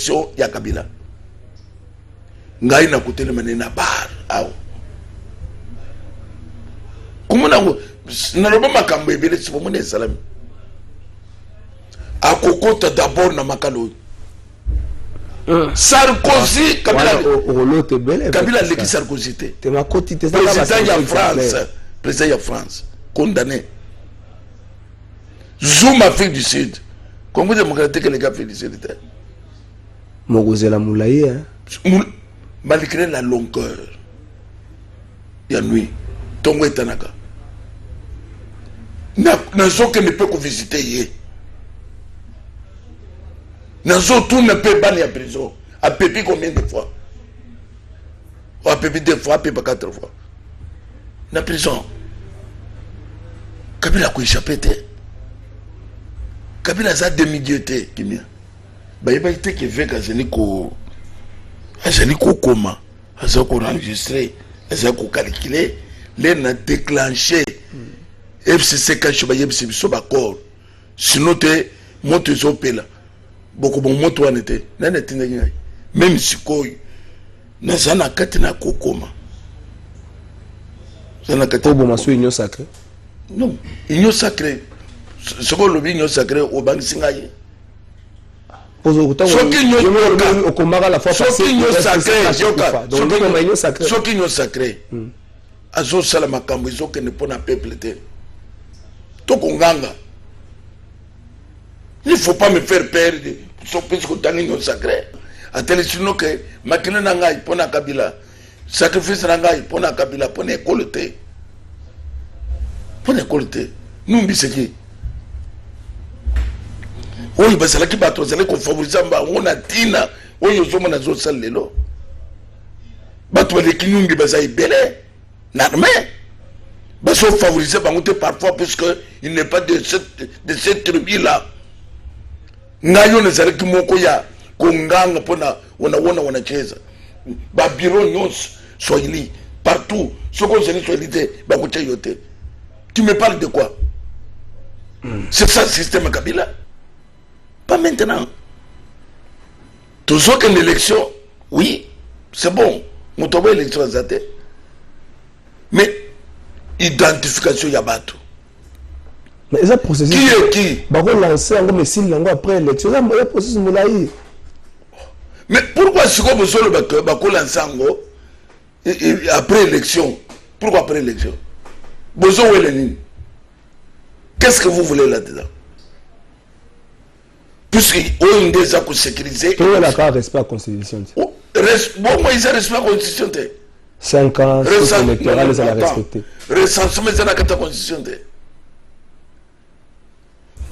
élection ya Kabila. Ngai na kutele manena bar awo. Comment na roba makambo ebele si bomone salami. Akokota d'abord na makalo. Sarkozy Kabila leki Sarkozy te. Président ya France, président ya France condamné. Zoom Afrique du Sud. Congo démocratique les gars Afrique du Sud. Mogozela Moulaye hein. Malgré la longueur. Ya nuit. Tongo etanaka. Nazo que ne peut que visiter yé. Nazo tout ne peut pas aller à prison. A pépi combien de fois? A pépi 2 fois, a pépi 4 fois. Na prison. Kabila a échappé. Kabila a demi-dieuté. Bah il va être que veut qu'Azénico comment Azénico enregistré, Azénico calculé, l'en a déclenché. FCC quand je vais y sur d'accord. Sinon t'es monte zopela. Beaucoup bon moto en était. Même si quoi, n'azana katina kokoma. Zana katina. Bon maso union sacrée. Non, union sacrée. Ce qu'on le union sacrée au banque singaye. Au combat la fois passée. Ce qui nous sacré. Azo salama kambo izo que ne pona peuple te. Tokonganga. Il ne faut pas me faire perdre. Son pays que sacré. A tel sinon que makina nangai pona Kabila. Sacrifice nangai pona Kabila pona école. Pona école. Nous biseki. Oui, parce que les gens qui favorisent on a tina, oui, ils ont des autres salles là. Bateau les qui nous disent belé, l'armée. Parce qu'on favorise parfois parce que il n'est pas de cette tribu là. Ngayo ne zale ki moko ya konganga pona wana cheza. Ba bureau nyons soyili partout. Ce qu'on se dit soyalité ba ko yote. Tu me parles de quoi? C'est ça le système Kabila. Pas maintenant. Toujours qu'une élection, oui, c'est bon. Nous avons une élection azate. Mais identification yabato. Mais ça processus. Qui est qui? Bah on lance un comme s'il l'envoie après l'élection. Ça le processus Moulaye. Mais pourquoi si on besoin le bako lance après l'élection? Pourquoi après l'élection? Besoin où est. Qu'est-ce que vous voulez là-dedans? Puisqu'on est déjà pour sécuriser. Tout le monde a respect à la Constitution. Bon, moi, ils ont respect à la Constitution. 5 ans, c'est électoral, ils ont respecté. Recensement, ils ont la Constitution.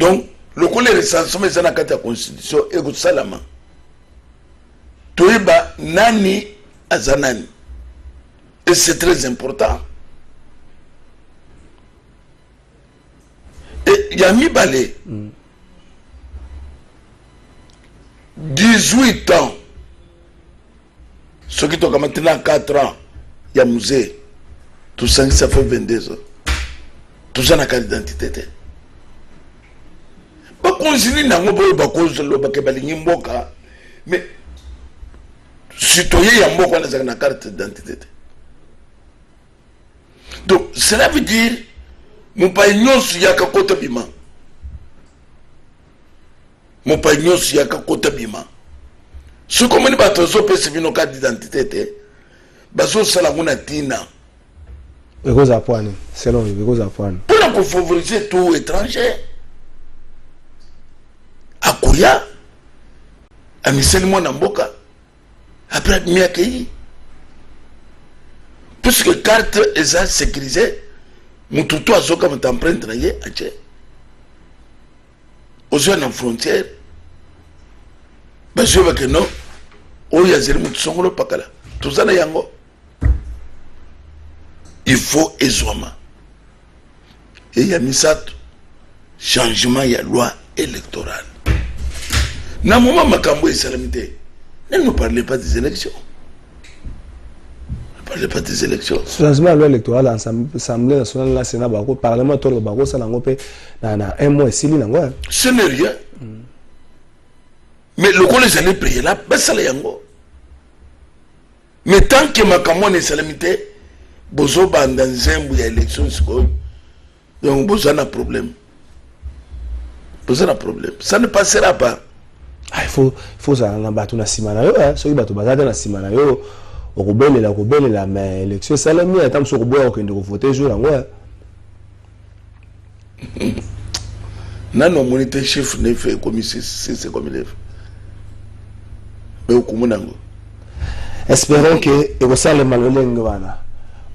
Donc, le coup de recensement, ils ont la Constitution. Et vous salama. Toiba, nani, azanani. Et c'est très important. Et il y a mis balai. 18 ans. Ceux qui ont maintenant 4 ans, il y a musée. Tout ça, ça fait 22 ans. Tout ça n'a qu'à l'identité. Pas continuer dans le mais citoyen, il y a une carte d'identité. Donc, cela veut dire, mon pays, il y a un côté bima. Mon pays, il y a un côté bima. Ce qu'on m'a dit, c'est que c'est une carte d'identité. C'est ça la monatina. Selon pour favoriser tout étranger. À Koya, à Miselmo Namboka, après Miakei. Puisque carte est sécurisée, mon toutou a zoka mon empreinte na ye a tché. Aux yeux en frontière, parce que non, oh y a zéro mon songolo pakala. Tout ça na yango. Il faut aisément. Et il y a mis ça, changement, il y a loi électorale. Dans le moment où Makambo est salamité, ne nous parlez pas des élections. Ne parlez pas des élections. Changement de loi électorale, l'Assemblée nationale, le Sénat, le Parlement, le Bago, ça n'a pas un mois et 6 mois. Ce n'est rien. mais le col les années prié là basala yango mais tant que makamwa ne salamité bozo banda nzembu ya élection siko donc bozo na problème ça ne passera pas. Ah, il faut ça na batu na simana yo soki batu bazada na simana yo okubelela mais élection salami atam so kuboya okende ko voter jour yango nano monité chef ne fait comme c'est comme il est mais okumunango espérons que et ça le malolenge wana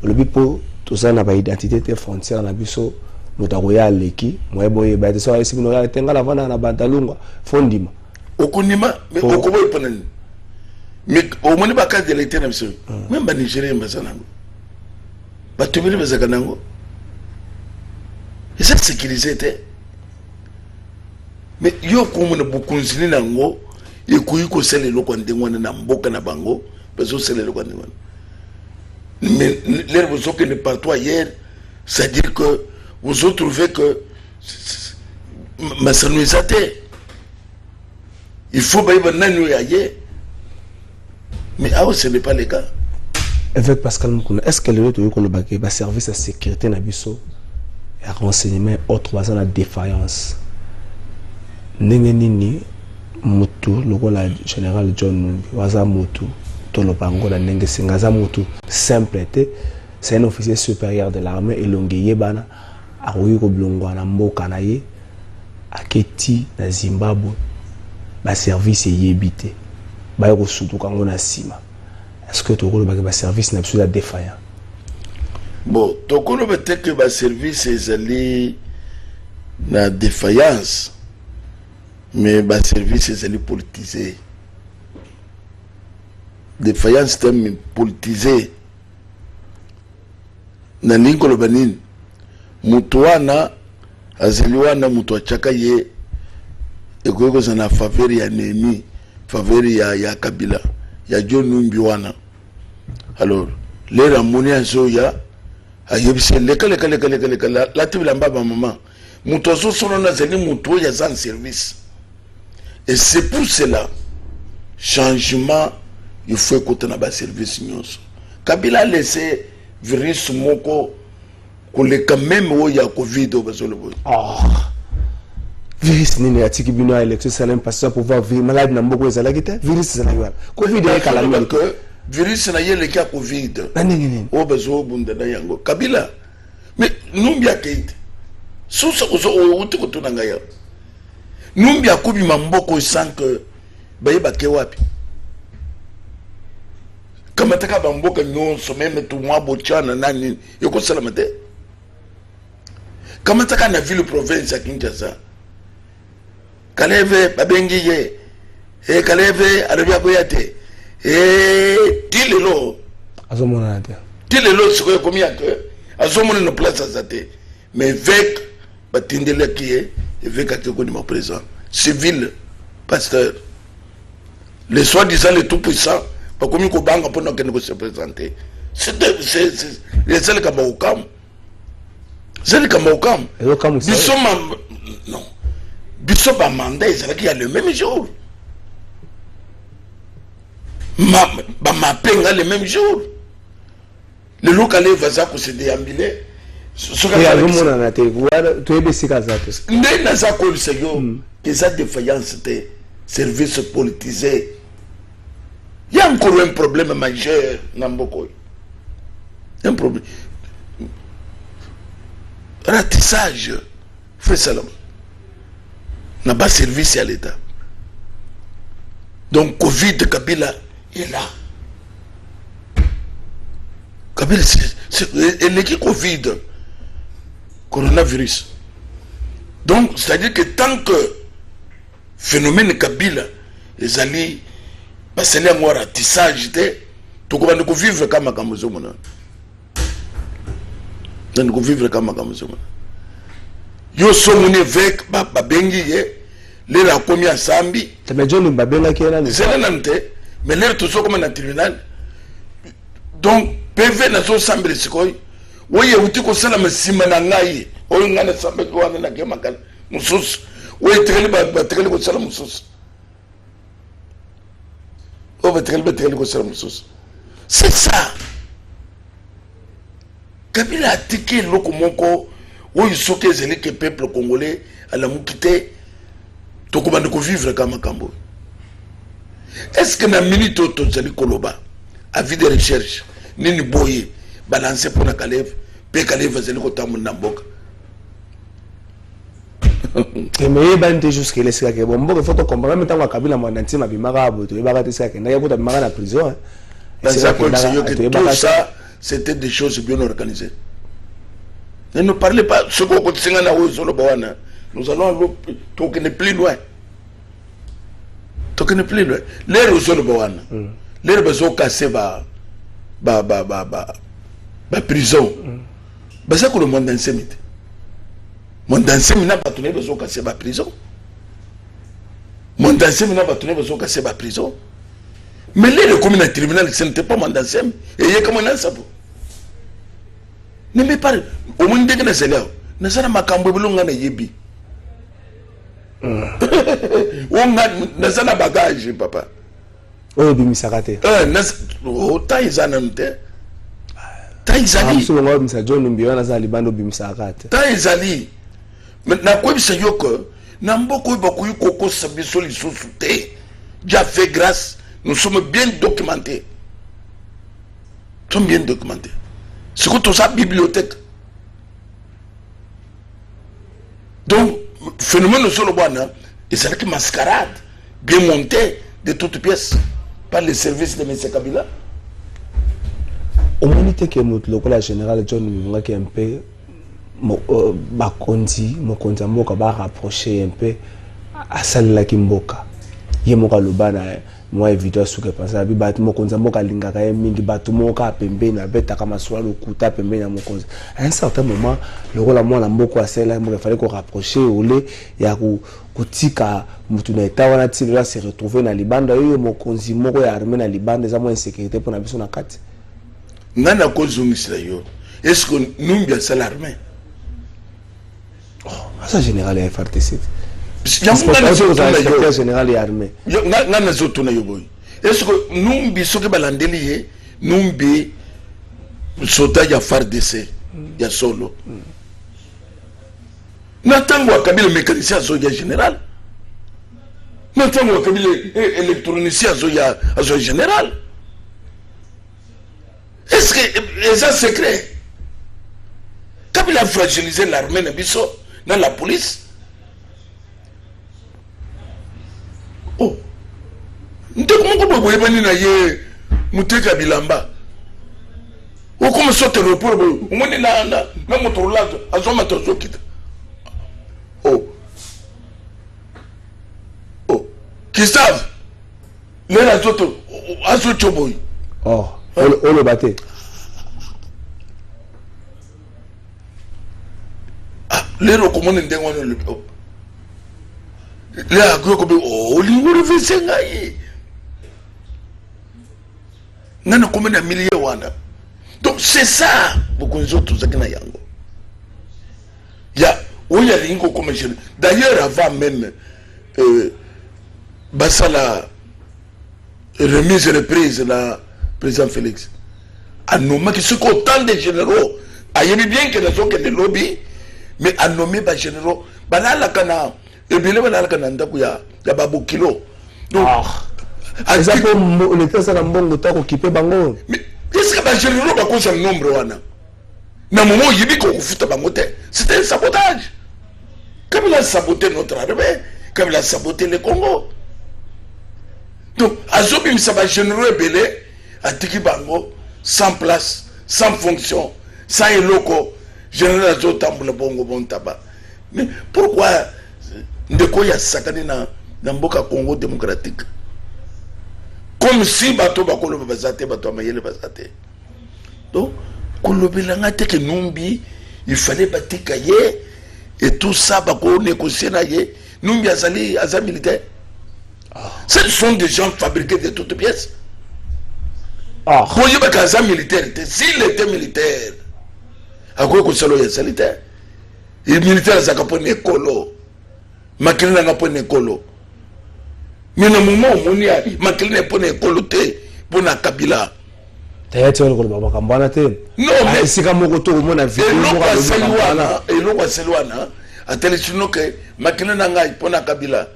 le bipo tout ça na ba identité frontière na biso motakoya leki moyeboye ba so esi bino ya tenga la vana na bantalunga fondima okunima mais okoboy panani mais au moni ba carte de l'été na biso même ba Nigérien bazanango ba tubili bazakanango et cette sécurité mais yo komona bukunzini nango ekuyi ko sele lokwa ndengwana na mboka na bango bazo sele lokwa ndengwana mais l'air vous que ne partout ailleurs c'est-à-dire que vous trouvez que il faut que mais ce n'est pas le cas. Avec Pascal Moukouna, est-ce que le service de sécurité nabiso et renseignement autre dans la défaillance nini mutu le général John waza mutu to lo bango na ndenge singaza mutu simple c'est un officier supérieur de l'armée et l'ongeye bana akoki koblongwa na mboka na ye aketi na Zimbabwe ba service yebité ba ko sutuka ngo na sima. Est-ce que tokolo ba service na absolument défaillant? Bon, tokolo peut-être que ba service ezali na défaillance mais ba service ezali politisé. Défaillance terme politisé. Na ningolo banini mutuana azeliwana mutu achaka ye ekoyeko sana faveur ya nemi faveur ya Kabila ya John Numbi wana alors les ramoni azoya ayebise leka la tibila mbaba maman mutu azo sono na zeli mutu ya zan service et c'est pour cela changement il faut écouter na ba service nyonso Kabila a laissé virus moko koleka même o ya covid obazolo boy virus nini atiki bino élection salem passer pour pouvoir vivre malade na mboko ezala kita virus ezala yo covid e kala yo que virus na yele ka covid nini obazo bunda na yango Kabila mais numbi akite susa ozo uti kotuna ngaya numbi akubi mamboko sans que bayeba ke wapi kama taka bamboka nyonso meme tu mwa bochana nani yoko salamate kama taka na ville province ya Kinshasa kaleve babengi ye kaleve arabia koyate tilelo azomona ate tilelo siko komi ate azomona no place azate mais avec batindele qui avec akeko ni ma présent civil pasteur les soi-disant les tout puissants pas comme ko banga pour nous se présenter c'est les seuls kamokam c'est kamokam bisoma non bisoma mandat c'est qu'il y a le même jour ma penga le même jour le local va ça ko se déambuler ce que ya mona na te wala to ebesika zate ndena za ko seyo que ça défaillance de service politisé. Il y a encore un problème majeur dans Mboko. Un problème. Ratissage. Fait ça là. N'a pas service à l'État. Donc, Covid, Kabila est là. Kabila, c'est l'équipe Covid. Coronavirus. Donc, c'est-à-dire que tant que phénomène Kabila, les alliés, parce que moi ratissage tu vas nous vivre comme Makamuzomona. Nous vivre comme Makamuzomona. Yo somone avec babengi les la commis à Sambi. Mais John Babenga qui est là. C'est là mais l'air tout ça comme un tribunal. Donc PV na so Sambi sikoy. Oye uti ko sala masimana ngai. Oye ngana Sambi ko wana na kemakal. Musus. Oye treli ba treli ko sala musus. C'est ça. Kabila a tiqué le Komoko, où il faut que le peuple congolais à la moukité, tout comme on vivre comme Kambo. Est-ce que dans la minute où tu as Koloba, avis de recherche, ni boye, balancer pour la Kalev, puis Kalev va se le côté de Namboka. Mais il y a jusqu'à ce que bon, il faut comprendre maintenant que Kabila m'a dit ma bimara aboto, il va rater ça, qu'il y a beaucoup de bimara dans la prison. C'est ça que tout ça, c'était des choses bien organisées. Ne nous parlez pas, ce qu'on continue à faire, nous allons tourner plus loin. Tourner plus loin. Les Rosolo les besoins cassés, prison. C'est ça que le monde enseigne. Mon dansé n'a pas tourné besoin casser ma prison. Mon dansé n'a pas tourné besoin casser ma prison. Mais les communes tribunal, ce n'était pas mon dansé. Et il y a comme un sabo. Ne me parle. Au moins, dès que c'est là, ne sais pas quand vous voulez un yebi. On a ne sais pas bagage, papa. Oh, bimisakate. Oh, taïzanante. Taïzali. Taïzali. Maintenant, quoi c'est que n'importe quoi beaucoup sabi sur les sous-soutés. Déjà fait grâce, nous sommes bien documentés. Nous sommes bien documentés. C'est que tout ça bibliothèque. Donc, phénomène sur le bois, c'est une mascarade bien montée de toutes pièces par les services de M. Kabila. Au moins, il y a la générale John qui est un peu bakondi mokonzi mboka ba rapprocher un peu à celle là qui mboka ye moka lobana moi évidemment souke pensa bi bat mokonzi mboka lingaka ye mingi batu moka pembe na beta kama swala lokuta pembe na mokonzi à un certain moment le rôle à moi la mboko à celle là il fallait qu'on rapprocher ole ya kutika mutu na eta wana tila se retrouver na libanda yo mokonzi moko ya armée na libanda za mo insécurité pour na biso na kati ngana ko zungisila yo est-ce que nous bien ça l'armée. Ça général est FRTC. Général est armé. Est-ce que nous bisons balandeli nous bi sota ya FARDC ya solo. N'attendons pas Kabila mécanicien ya général. N'attendons pas Kabila électronicien ya général. Est-ce que c'est un secret? Kabila a fragilisé l'armée na biso dans la police. Oh, comment vous pouvez venir à Mouteka Bilamba? Ou comme ça, tu le pour vous, on est là, dans mon là, à son matin, oh, oh, qui savent? Les autres, à ce choboy. Oh, on le battait. Les recommandent le les agro comme oh l'ingore vesengaye nana comme na milliers wana donc c'est ça beaucoup de autres zakina yango ya oya lingo comme d'ailleurs avant même basala remise et reprise la président Félix a nommé que ce qu'autant de généraux a bien que les autres des lobbies mais a nommé des généraux banala kana et bien là quand on a ya babu kilo donc ça pour le temps ça mbongo ta occupé bango mais est-ce que ba généraux ba cause nombre wana na moment yibi ko futa bango te c'était un sabotage comme il a saboté notre armée comme il a saboté le Congo donc azobi misaba généraux belé atiki bango sans place sans fonction sans eloko général azotambula bongo bon tabac mais pourquoi ndeko ya sakani na mboka Congo démocratique comme si bato bakolo bazate bato amayele bazate donc kolobelanga te que numbi il fallait batika ye et tout ça bako négocier na ye numbi azali militaire ce sont des gens fabriqués de toutes pièces pour y baka militaire s'il était militaire à quoi que salo ya militaire et militaire zakapo nekolo makina nga po nekolo Mais le moment où on y a, makili n'est pas écoloté pour na Kabila. T'as le baba kambana te. Non mais c'est comme moto au monde a vu. Et l'on Selwana a télévision que makili na ngai pour na Kabila.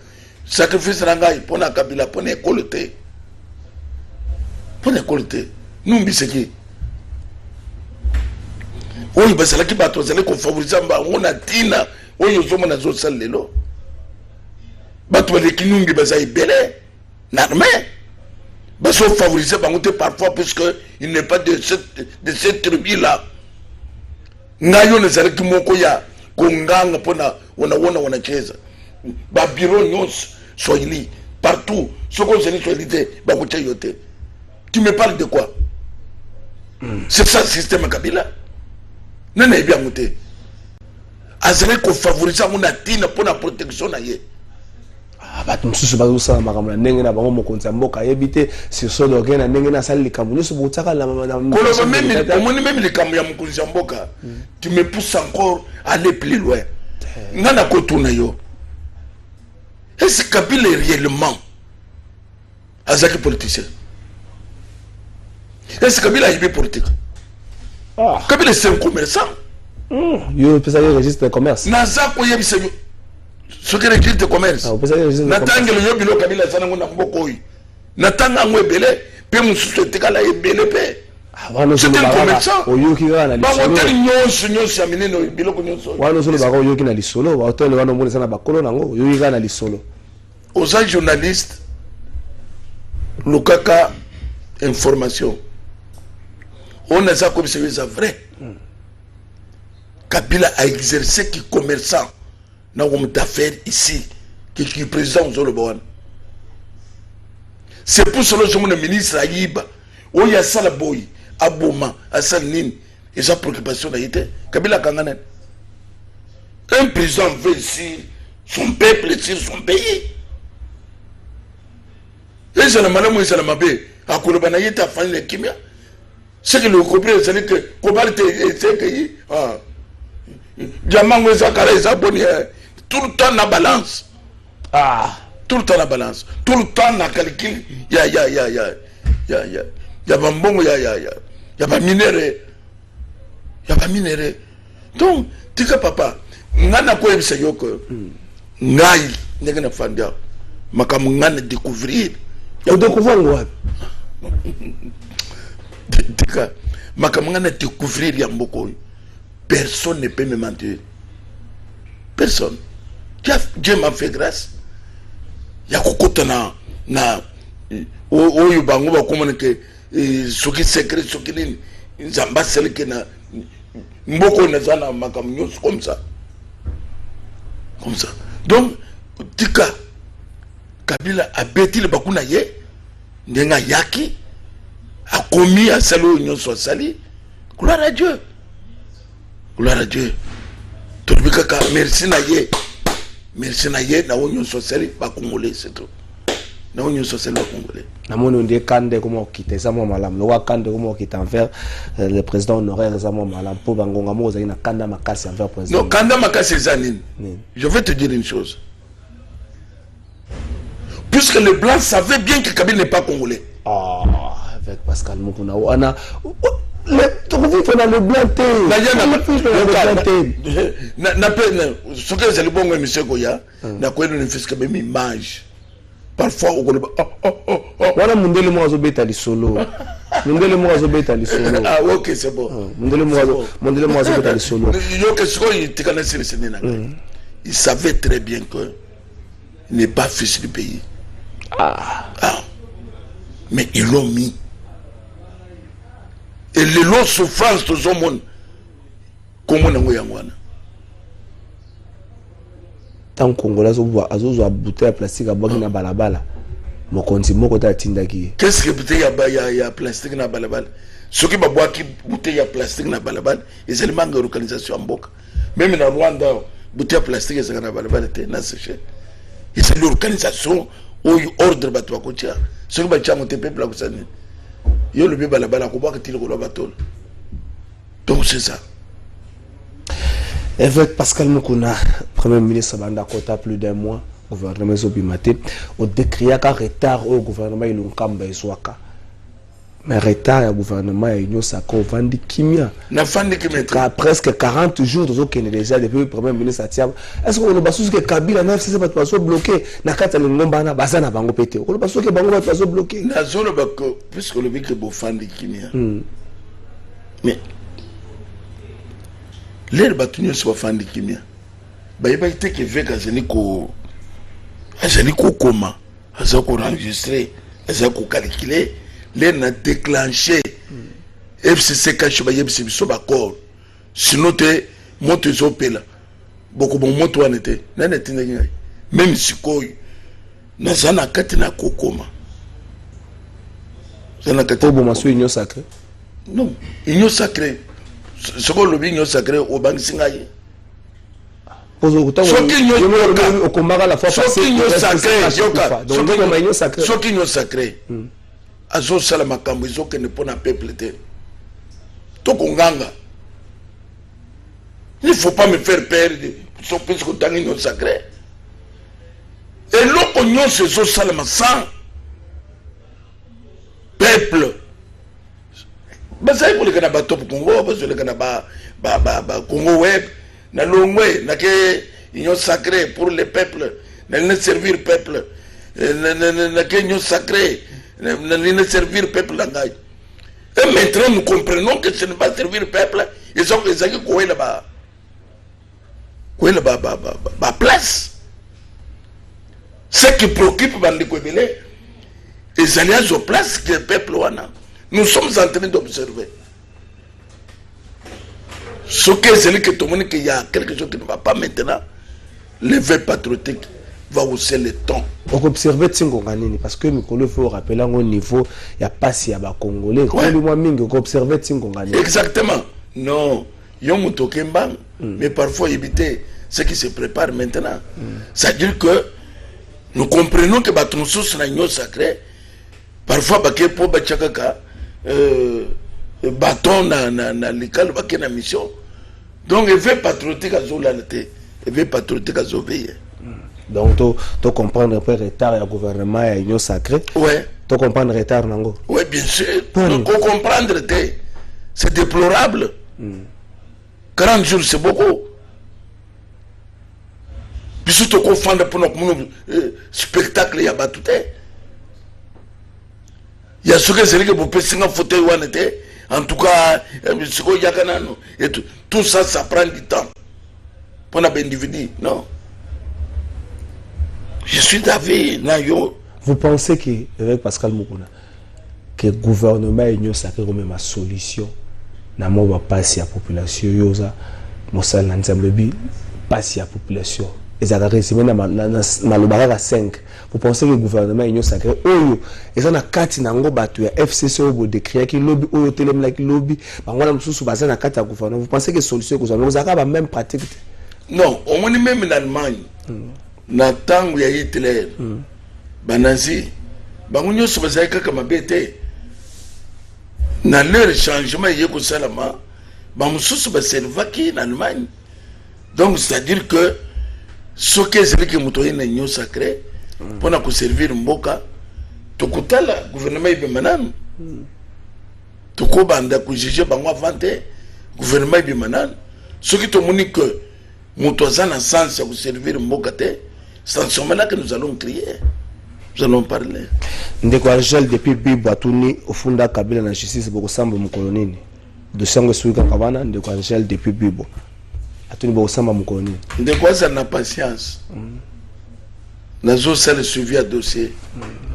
Sacrifice na ngai pour na Kabila pour na écoloté. Pour na écoloté. Nous biseki. Oui, parce que la qui bateau, c'est qu'on favorise on a tina, oui, ils ont mon sal lelo. Bateau les qui nous disent belé, n'armé. Bateau favorisé parfois puisque il n'est pas de cette tribu là. Ngayo ne sait que mon koya, konganga pona, on cheza. Ba bureau nyons, soyli, partout, ce qu'on se dit soyalité, ba kocha yote. Tu me parles de quoi? C'est ça le système Kabila. Non, non, bien monté. Azere ko favoriser mon atina pour la protection na ye. Ah, bah tout ce bateau ça, makamla nengi na bango mokonza mboka yebite sur sol organe nengi na sali kamunyo so botaka la madame. Kolo même les kamu ya mokonza mboka. Tu me pousses encore à aller plus loin. Ngana ko tuna yo. Est-ce que Kabila est réellement azaki politicien? Est-ce que Kabila est politique? Ah. Kabila c'est un commerçant. Yo pesa yo registre de commerce. Naza ko yebise ce que registre de commerce. Ah, pesa yo registre de commerce. Natangelo yo bilo Kabila sana ngona mboko yi. Natanga ngwebele pe mususu tekala ebele pe. Ah, wano so ba commerçant. Oyo ki ga na lisolo. Ba hotel nyonso ya minene bilo ko nyonso. Wano so ba oyo ki na lisolo, ba hotel wano mbona sana bakolo nango, oyo ki ga na lisolo. Aux journalistes Lukaka information. On a ça comme c'est vrai. Kabila a exercé qui commerçant dans l'homme d'affaires ici, qui est président de l'Obawan. C'est pour cela que le ministre Aïba, où il y a Salaboy, Abouma, Assalin, et sa préoccupation a été Kabila Kanganen. Un président veut ici son peuple sur son pays. Et c'est la madame ou c'est la mabé. À Koulobanaïta a fait le kimia. Ce que le couplet, c'est que Kobalte c'est que Diamant tout le temps la balance. Ah, tout le temps la balance. Tout le temps la calcul. Ya bambon, ya pas minéré. Ya pas minéré. Donc, tika papa, ngana ko yebisa yoko. Ngai, ngana fandia. Makam ngana découvrir. Ya découvrir quoi? Tika, makam ngana découvrir ya mboko. Personne ne peut me mentir. Personne. Dieu m'a fait grâce. Il y a beaucoup na oyo bango ba communiquer soki secret soki nini nzamba seleke na mboko na zana makam nyos comme ça. Comme ça. Donc tika Kabila a bêti le bakuna ye ndenga yaki a commis à salo nyos sali. Gloire à Dieu. Gloire à Dieu. Merci na ye. Merci na ye na onyo soseli ba congolais c'est tout. Na onyo soseli ba congolais. Na moni on kande comment quitter ça moi malam. Le kande comment quitter envers le président honoraire ça moi malam pour bangonga mo za ina kanda makasi envers président. Non, kanda makasi zanine. Je vais te dire une chose. Puisque les blancs savaient bien que Kabila n'est pas congolais. Ah, avec Pascal Mukuna wana le blanc ce que c'est le bon monsieur Goya na quoi ne fait que même image parfois au Goloba wana mundele mo azobeta lisolo mundele mo azobeta lisolo ah OK c'est bon mundele mo azobeta lisolo yo que ce qu'il tikana sur il savait très bien que il n'est pas fils du pays mais ils l'ont mis. Et les lots souffrance de ce monde, comment on a dit? Tant que Congolais a bouteille à plastique à Bagina Balabala, mon compte est tindaki. Qu'est-ce que bouteille à plastique na balabala? Ce qui va boire qui bouteille à plastique na balabala, et c'est le manque de localisation en Boka. Même dans Rwanda, bouteille à plastique c'est na balabala na séché. Et c'est l'organisation où ordre batwa kotia. Ce qui va tirer mon peuple là kusani. Yo le bébé la bala ko ba tire ko la bateau. Donc c'est ça. Avec Pascal Mukuna, Premier ministre Banda Kota plus d'un mois, gouvernement ezobimate au décrier ka retard au gouvernement ilunkamba ezwaka mais retard ya gouvernement ya Union Sacrée vandi kimia na fandi kimia presque 40 jours tozokende déjà depuis le premier ministre Atiaba est-ce que on basusu que Kabila na FCC bato baso bloqué na kata le ngomba na baza na bango pété on basusu que bango bato baso bloqué na zone bako puisque le bic bo fandi kimia mais l'air batunyo so fandi kimia ba yeba ite ke veka zeni ko koma aza ko enregistrer aza ko calculer l'air na déclenché FCC ka shoba yebisi biso ba corps sinon te moto ezopela boko bon moto wana te na netinga ngai même sikoyo na sana kati na kokoma sana kati bo maso Union Sacrée non Union Sacrée ce que le Union Sacrée au bank singaye pozo kutango au combat la fois passée Union Sacrée yoka donc Union Sacrée so Union Sacrée azo sala makambo izoke ne pona peuple te to konganga il faut pas me faire perdre so pese ko tangi Union Sacrée et loko nyonso zo sala sans peuple basai pour le kana ba top Congo basai le kana ba Congo web na longwe na ke Union Sacrée pour le peuple na servir peuple na ke Union Sacrée na servir peuple la ngai et maintenant nous comprenons que ce n'est pas servir peuple ils ont quoi là-bas place ce qui préoccupe bandi kwebele les alliances aux places que le peuple wana nous sommes en train d'observer ce que c'est que tout le monde qu'il y a quelque chose qui ne va pas maintenant l'éveil patriotique va hausser le ton. On observe Tsingongani parce que Mikolo faut rappeler au niveau il y a pas si y a ba congolais quand le moi mingi on observe Tsingongani exactement non yom tokemba mais parfois éviter ce qui se prépare maintenant ça veut dire que nous comprenons que baton sous na Union Sacrée parfois baké po bachakaka bâton na l'école baké na mission donc éveil patriotique à zolalité éveil patriotique à zoveiller. Donc, tu comprendre un peu le retard du gouvernement et l'Union Sacrée. Ouais. Tu comprendre le retard, Nango. Oui, bien sûr. Donc, comprendre, c'est déplorable. 40 jours, c'est beaucoup. Puis surtout, confondre pour notre spectacle, il y a pas tout. Il y a ce que c'est que vous pouvez signer un fauteuil ou en tout cas, et tout ça, ça prend du temps. Pour un individu, non. Je suis d'avis, Nayo. Vous pensez que, avec Pascal Moukouna, que le gouvernement et l'Union Sacrée ont même une solution dans le passé à la population, yoza, Moussa l'ensemble bi passé à la population. Et ça a réussi même à 5. Vous pensez que le gouvernement et l'Union Sacrée, ils ont 4 nango batu ya FCC au bout de créer qui lobby, au télém like lobby, bangola msusu bazana 4 gouvernement. Vous pensez que la solution que vous avez la même pratique? Non, au moins même en Allemagne. Na tangu ya Hitler banazi bango nyonso bazali kaka mabe te na leur changement yeko salama bamususu baservaki na Allemagne donc c'est à dire que ce que c'est que mutoyi na Union Sacrée pour na ko servir mboka tokutala gouvernement ibe mananu tokobanda ko juger bango avanté gouvernement ibe mananu ce qui to moni que mutoza na sens ya ko servir mboka te. C'est en ce moment-là que nous allons crier. Nous allons parler. Ndeko Angel depuis Bibo atuni ofunda Kabila na justice boko samba mukolonini. De sango suika kabana Ndeko Angel depuis Bibo. Atuni boko samba mukolonini. Ndeko ça na patience. Nazo ça le suivi à dossier.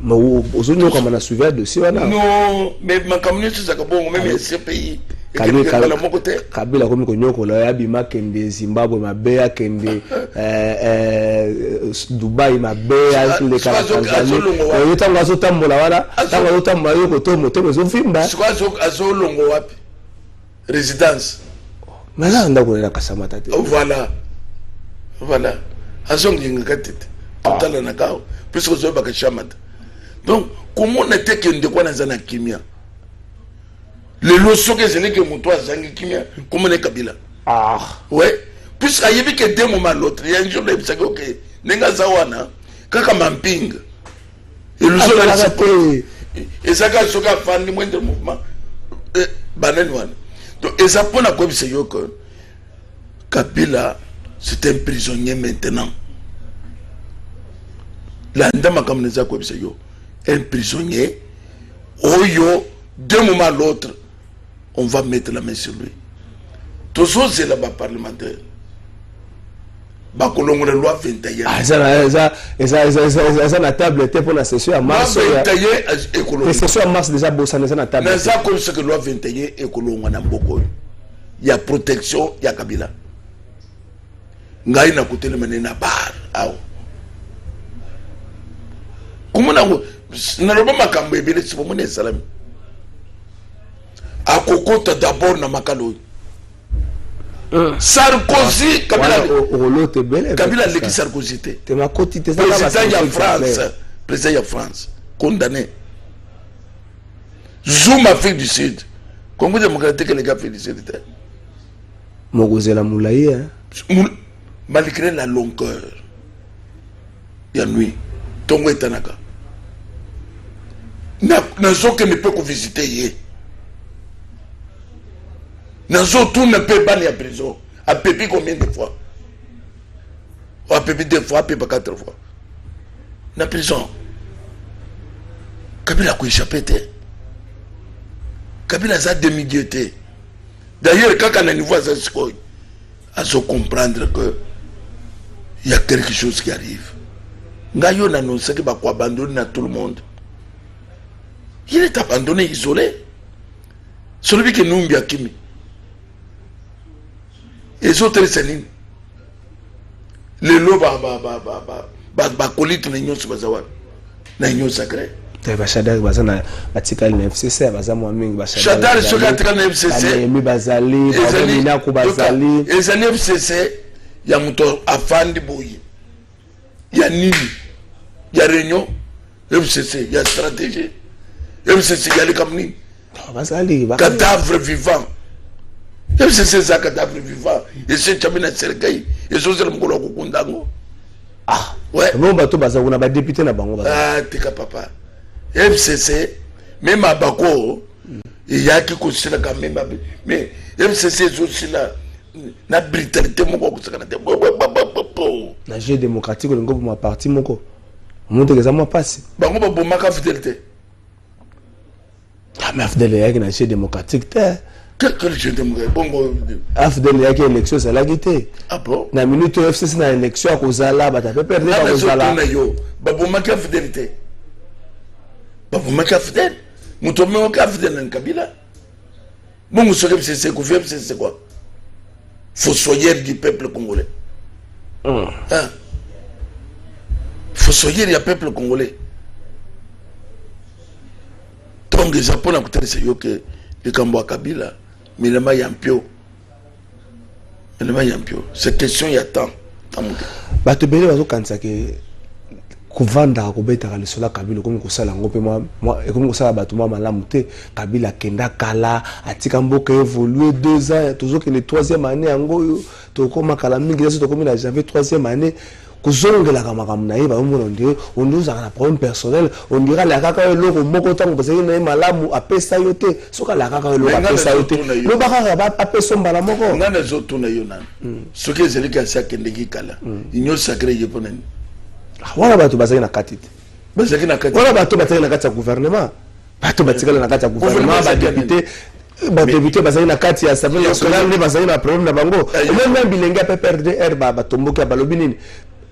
Mais ozonyo kama na suivi à dossier wana. Non, mais ma communauté ça kabongo même ce pays. Kabila komi konyoko la yabima kende Zimbabwe mabeya kende Dubai mabeya kende Tanzania oyo tango azotambola wala tango azotambola yo koto moto ezofimba azolongo wapi résidence mala ndako na Kasamata te voilà azonginga katete totala na kao puisque zo baka chamata donc comment on était que ndeko na zana kimia le loso que c'est que Moutoua Zangi Kimia, comment est Kabila? Ah. Ouais. Puisqu'il y a que deux moments l'autre, il y a un jour, il y a que Nenga Zawana, kaka mampinga eluso ezaka soka fandi moindre mouvement banani wana donc eza mpona koyebisa yo que Kabila c'est un prisonnier maintenant landa makambo neza koyebisa yo un prisonnier oyo d'un moment à l'autre on va mettre la main sur lui tozozela baparlementaire bakolongo la loi 21 eza na table te pour la session à mars écologie session à mars déjà bossana eza na table mais ça comme ce que loi 21 écologie na mboko il y a protection ya Kabila ngai na kotele menena bar awo comment na roba makambo ebele sipo mone salami akokota d'abord na makalo Sarkozy Kabila leki Sarkozy te président ya France condamné Zoom Afrique du Sud Congo démocratique les gars Afrique du Sud Mogozela Moulaye malgré la longueur ya nuit Tongo etanaka na zoke ne peut que visiter yé Nazo tout ne peut pas aller à prison. A pépi combien de fois? A pépi 2 fois, a pépi 4 fois. Na prison. Kabila a échappé. Kabila a demi-dieuté. D'ailleurs, quand on a niveau à ça, il faut comprendre que il y a quelque chose qui arrive. Ngayo n'a annoncé qu'il va abandonner tout le monde. Il est abandonné, isolé. Celui qui nous a kimi. Les autres c'est les lots bakolite na nyonso bazawa na nyonso sacré Bachadar bazana batikali na FCC bazamwa mingi Bachadar soka tika na FCC mi bazali bazamina ku bazali ezali FCC ya muto afandi boyi ya nini ya réunion FCC ya stratégie FCC ya likamni bazali cadavre vivant FCC za cadavre vivant et c'est chamina sergai et sozer mukolo kukundango ouais bon bato baza kuna ba député na bango baza tika papa FCC même abako il y a qui considère quand même mais FCC aussi là na brutalité moko kusakana te na jeu démocratique ngo ma parti moko monte que ça moi passe bango ba bomaka fidélité mais fidélité yaki na jeu démocratique te quel jeu démocratique bongo afdel yaki élection ça la guité ah bon na minute FCC na élection à kozala ba ta perdre ba kozala ba bomaka fidélité ba bomaka fidèle muto me ka fidèle na Kabila bongo so FCC ko FCC c'est quoi fossoyeur du peuple congolais fossoyeur du peuple congolais donc les Japonais ont dit que le Kambo Kabila mais le Mayampio cette question il y a tant bato bele bazo kanisa ke kuvanda kobeta le sola Kabila comme kosala ngope moi comme kosala bato moi malamu te Kabila kenda kala atika mboka évoluer 2 ans toujours que le 3e année yango to koma kala mingi to komi na janvier 3e année kozongela kamakambo na ye ba mona ndire on nous a un problème personnel on dira la kaka eloko moko tango parce que na malamu apesa yo te soka la kaka eloko apesa yo te lo baka ba apesa mbala moko ngana zoto na yo nana soki ezeli kasi akendeki kala inyo sacré ye ponani wana bato bazaki na kati te bazaki na kati wana bato bataki na kati ya gouvernement bato batikala na kati ya gouvernement ba député bazaki na kati ya assemblée nationale ne bazaki na problème na bango même bilenge a perdre air ba batomboka balobi nini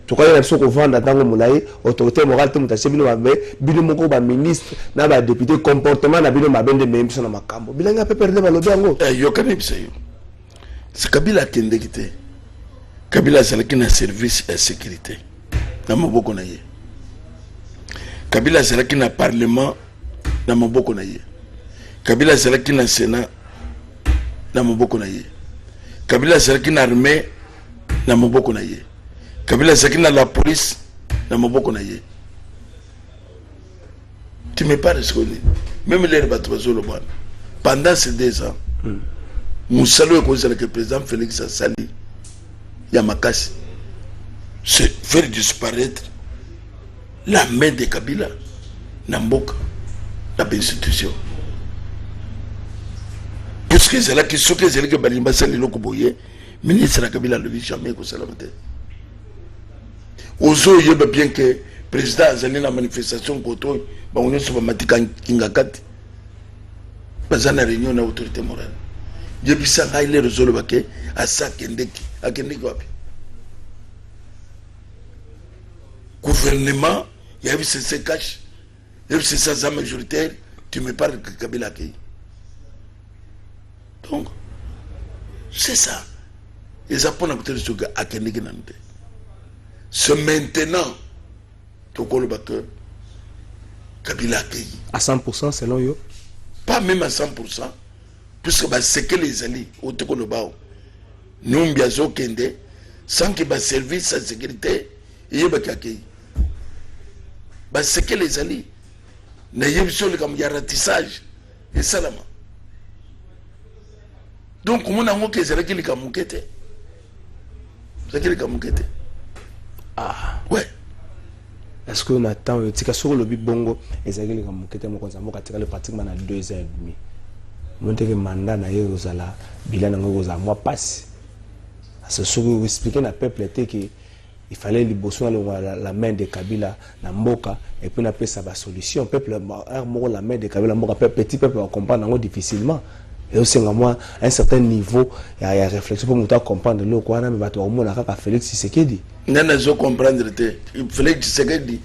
to ko na biso ko vanda tango mulai autorité morale te mutache bino ba bino moko ba ministre na ba député comportement na bino mabende membiso na makambo bilenge a perdre balobi yango yo kani biso yo c'est Kabila kendeki te Kabila salaki na service et sécurité na maboko na ye Kabila salaki na parlement na maboko na ye Kabila salaki na sénat na maboko na ye Kabila salaki na armée na maboko na ye Kabila salaki na la police na maboko na ye tu me parles ce même les bateaux bazolo bana pendant ces 2 ans musalo e kozala que président Félix Sali ya makasi c'est faire disparaître la main de Kabila na mboka na institution. Puisque c'est là que ce que c'est là que Balimba c'est le Koboye, ministre Kabila le vit jamais que ça la mette. Ozo yeba bien que président azali na manifestation koto ba on se matika kingakati. Bazana réunion na autorité morale. Yebisa ngai le rezolo bake asa kendeki wapi. Gouvernement, il y a eu ces cash, il y a eu ces majoritaires, tu me parles que Kabila a accueilli. Donc, c'est ça. Et ça pour nous dire que c'est maintenant que Kabila a accueilli. À 100% selon eux? Pas même à 100%, puisque c'est que les alliés, au Tokolobao, nous biazo kende, sans que le service de sécurité, il y ait accueilli. C'est que les alliés, il y a ratissage, et ça là. Donc, comment on a dit que c'est qui les mouqueté? C'est qui les mouqueté? Ah. Ouais. Est-ce qu'on attend sur le bongo et c'est qui les mouqueté? Moi, quand ça m'a pratiquement 2 ans et demi. Mon mandat na Yeruzala, bilan na moi passe. C'est ce que vous expliquez à peuple était que il fallait libérer la main de Kabila na mboka et puis on appelle ça la solution. Peuple la main de Kabila mboka petit peuple va comprendre difficilement. Et aussi moi à un certain niveau il y a réflexion pour nous comprendre le quoi mais va to mona kaka Félix Tshisekedi. Nana zo comprendre te Félix Tshisekedi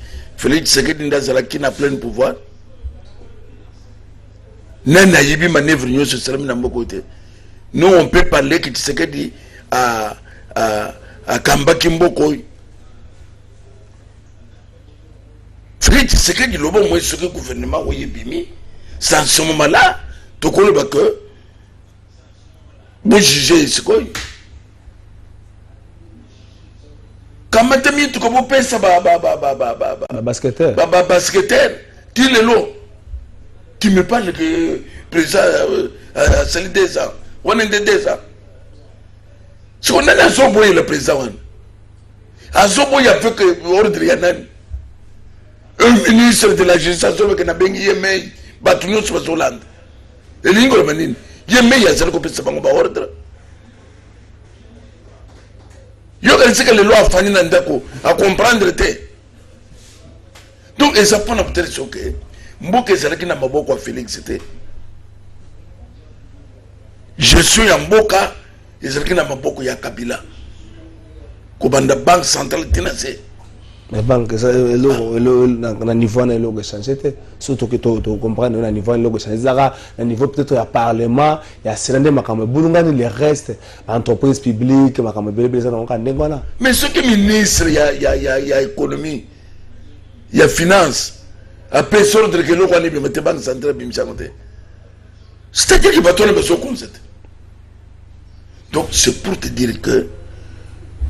ndazala qui n'a plein pouvoir. Nana yibi manœuvre nyo sur salam na mboko te. Nous on peut parler que Tshisekedi à Kambaki mboko. Félix Tshisekedi lobo moi ce que gouvernement oye bimi sans ce moment là to ko le que vous jugez ce quoi. Quand maintenant tu comme penses basketteur tu le lot tu me parles que président c'est 2 ans on est 2 ans si on a zoboye le président a zoboye avec ordre yanan un ministre de la justice que na bengi yemei batunyo sur Hollande et l'ingo manine yemei ya zelo ko pesa bango ba ordre yo que c'est que les lois fani na ndako à comprendre te donc et ça prend peut-être ce que mboka ezalaki na maboko ya Félix c'était je suis en mboka ezalaki na maboko ya Kabila ko banda banque centrale tinase mais banque ça na niveau na logo changer surtout que tu comprends na niveau logo changer na niveau peut-être ya parlement ya selande makambo bulungani les restes entreprise publique makambo belebele ça donc ndengwana mais ce que ministre ya économie ya finance après sorte que l'on connaît bien banque centrale bimsangote c'est-à-dire qu'il va tourner besoin concept. Donc c'est pour te dire que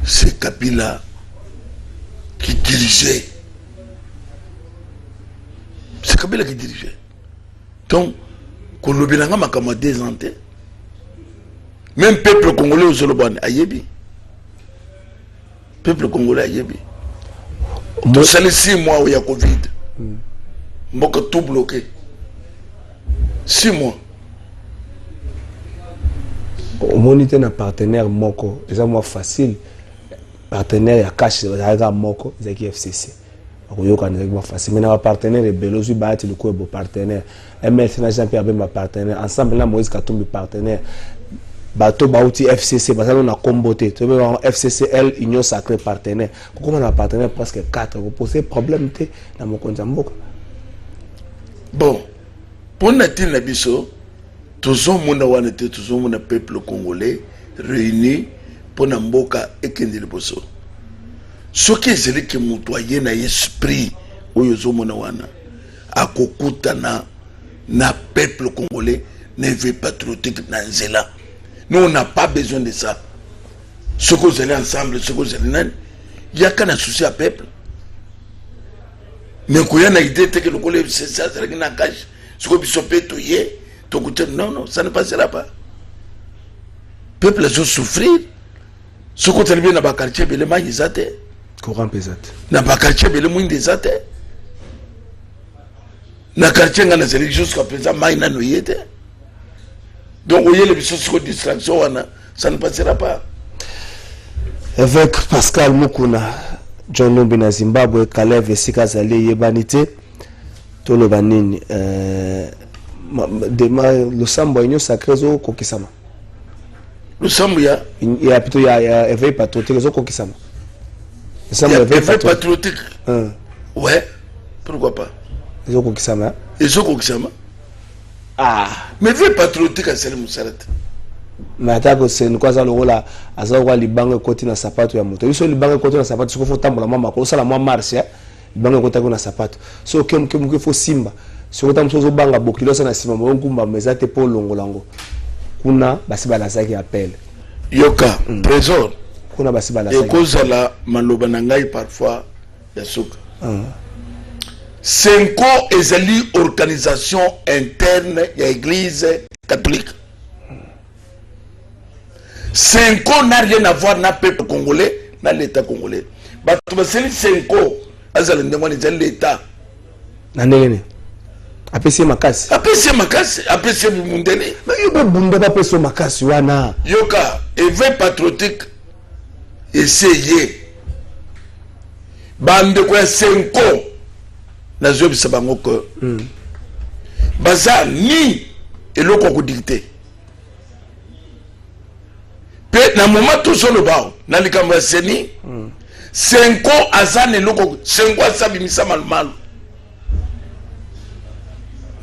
c'est Kabila qui dirigeait. C'est Kabila qui dirigeait. Donc, quand le Bilanga m'a comme désenté, même peuple congolais au Zoloban a yebi. Peuple congolais a yebi. Donc, c'est les 6 mois où il y a Covid. Mboka tout bloqué. 6 mois. Au moniteur un partenaire moko, c'est moi facile. Partenaire ya cash ya moko zaki FCC. Oyoka ndeko facile. Mais na partenaire Belozu baati le ko bo partenaire. MS na Jean-Pierre Bemba partenaire. Ensemble na Moïse Katumbi partenaire. Bato bauti FCC parce que on a comboté. Tu veux FCCL Union Sacrée partenaire. Comment on a partenaire presque 4 vous posez problème té na mokonza mboka. Bon, pour natil na biso toujours mona wana te toujours mona peuple congolais réuni pour na mboka ekende liboso. Soki ezeli ke mutu aye na esprit oyo zo mona wana akokutana na peuple congolais ne veut patriotique na nzela. Nous on n'a pas besoin de ça. Ce que vous allez ensemble, ce que vous allez nan, il y a qu'un souci à peuple. Mais quand il y a une idée que le collègue c'est ça, c'est une cage. Ce que vous savez tout y est, tout côté non, ça ne passera pas. Peuple a souffrir. Ce que vous allez bien dans le quartier, le moins ils attaquent. Courant pesate. Dans le quartier, le moins ils attaquent. na quartier nga nazali jusqu'à présent mai nano yete donc oyele biso siko distraction wana ça ne passera pas. Avec Pascal Mukuna John Numbi na Zimbabwe Kalev esika zali yebanite toloba nini le sambo inyo sacré zo kokisama le sambo ya plutôt ya éveil patriotique zo kokisama le sambo éveil patriotique ouais pourquoi pas zo kokisama mais éveil patriotique à Salim Moussarat mais atako c'est quoi ça lokola aza kwa libanga koti na sapato ya moto biso libanga koti na sapato siko fo tambola mama ko sala mwa marche libanga koti na sapato so kem fo simba so tam so banga bokilo sana sima mo ngumba mezate po longolango kuna basi balazaki appel yoka trésor kuna basi balazaki ekozala maloba na ngai parfois ya suka Senko ezali organisation interne ya église catholique. Senko n'a rien à voir na peuple congolais, na l'état congolais. Bato baseli Senko azali ndemo ni l'état. Na ndenge apesi makasi. Apesi mundele. Mais yoba bunda ba peso makasi wana. Yoka éveil patriotique essayé. Bande kwa Senko na zobi sabango ko. Baza ni eloko ko dicter. Na moment tout sur le bas, na likamba seni, Senko azane loko, Senko asabi misa mal.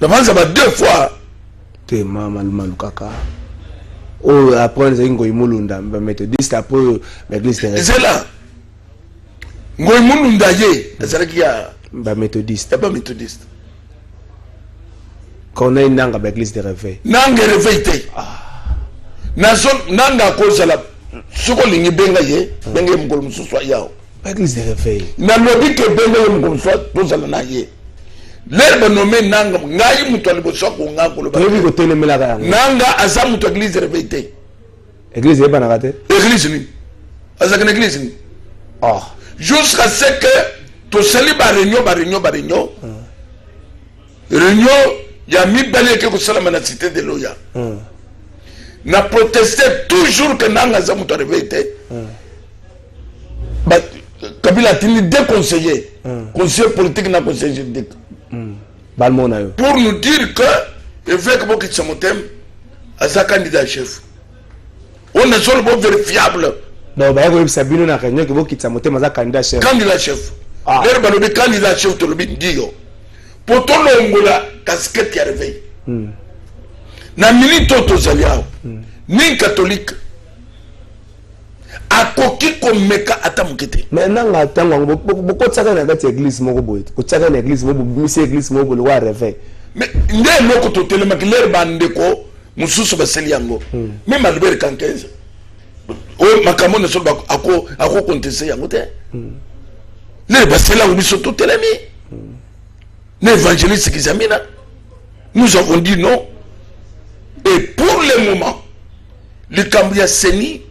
D'avance ba deux fois. Te mal kaka. Oh après les ngoy mulunda ba méthodiste après l'église terrestre. C'est là. Ngoy mulunda ye, azalaki ya ba méthodiste. Pas méthodiste. Quand on a une nanga ba église de réveil. Nanga réveil te. Nanga kozala soko lingi benga ye benga mukolo mususu yao église de réveil na lobi ke benga mukolo mususu tozala na ye l'herbe nommé nanga ngai mutu aliboso ko ngakolo ba lobi ko telemela ka nanga aza mutu église de réveil te église yeba na kate église ni aza que église ni jusqu'à ce que to sali ba réunion ya mi bale ke ko salama na cité de Loya n'a protesté toujours que Nanga Zamuto réveillé. Kabila Tini déconseillé. Conseiller politique n'a conseiller juridique. Pour nous dire que l'évêque Boki Samotem a sa candidat chef. On est sur le bon vérifiable. Non, bah, vous savez, nous avons que Boki Samotem a sa candidat chef. Candidat chef. L'air de candidat chef, tu le dis. Pour ton longola, casquette qui a réveillé. Na milito tozaliao ni catholique akoki komeka ata mukete mais nanga tango boko tsaka na kati église moko boye ko tsaka na église moko misi église moko le wa réveil mais nde loko to telema kiler bandeko mususu baseli yango même Albert Kankeza o makamo ne so ako contester yango te le basela ubiso to telemi ne évangéliste kizamina nous avons dit non. Et pour le moment, le Cambia Seni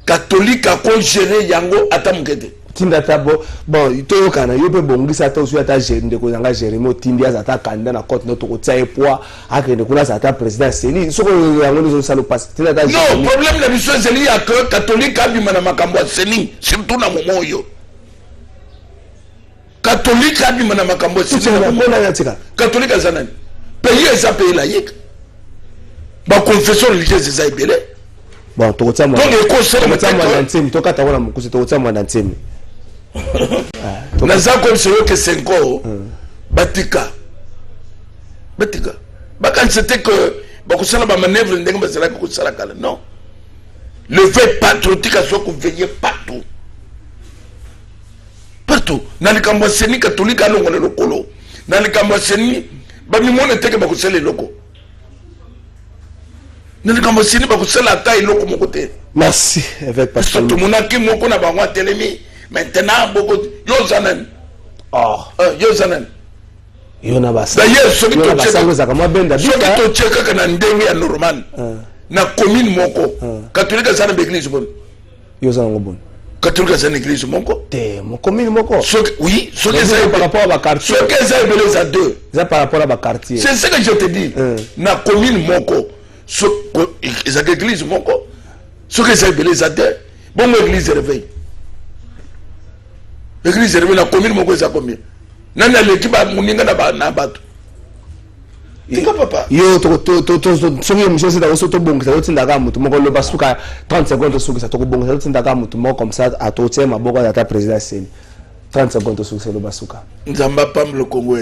catholique a géré Yango Atamukete. Tinda tabo bon ito kana yope bongi sata usu ata gérer ndeko yanga gérer mo tindia ata kanda na cote noto ko tsaye poa akende kula sata président Seni soko yango nizo salo passe tinda ta non problème na biso Seni ya que catholique abi mana makambo Seni surtout na momo yo catholique abi mana makambo Seni na momo na yatika catholique azanani pays ça pays laïque ba confession religieuse za ibele bon to kotsa donc ekosala mwana ntemi to kata wala mukusi to kotsa mwana ntemi na za comme c'est que Senko batika baka c'était que ba kusala ba manœuvre ndenge basala ko kusala kala non le fait patriotique a soit veiller partout na likambo Seni catholique alongo le lokolo na likambo Seni ba mi mona teke ba kusala loko Nous avons aussi la taille loko mokote. Merci avec Pascal. Tout mon aki moko na bango telemi maintenant beaucoup yozanen. Yozanen. Yona basa. D'ailleurs ce qui to cheka kana ndenge ya normal. Na commune moko. Catholique sana l'église bon. Yozanen bon. catholique c'est une église moko te mon commune moko oui ce que c'est par rapport à quartier ce que ça belé ça deux ça par rapport à quartier c'est ce que je te dis na commune moko ce que église moko ce que ça belé ça deux bon église réveil l'église réveil na commune moko ça combien nana l'équipe a muninga na bato Tika papa. Yo soki émission c'est dans to bongo ça tinda ka mutu moko lo basuka 30 secondes to suki ça to bongo ça tinda ka mutu moko comme ça à to tiema boko ya ta président 30 secondes to suki ça lo basuka. Nzamba pam le Congo.